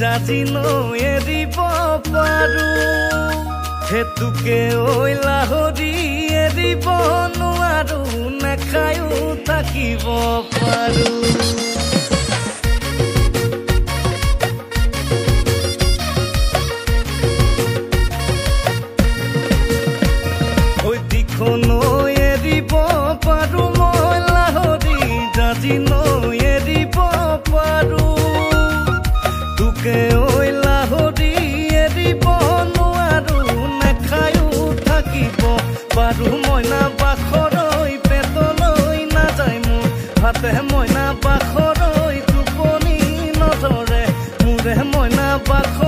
জাজিনো এৰিব পাৰো হেতুকে ঐ লাহৰি এৰিব নোৱাৰো নাখায়ো থাকিব পাৰো ঐ দিখনো এৰিব পাৰো মই লাহৰি জাজিনো এৰিব পাৰো তোকে ঐ লাহৰি এৰিব নোৱাৰো নাখায়ো থাকিব পাৰো মইনা বাখৰৈ পেটলৈ নাযায় মোৰ ভাতে মইনা বাখৰৈ টোপনি নধৰে মোৰে মইনা বাখৰ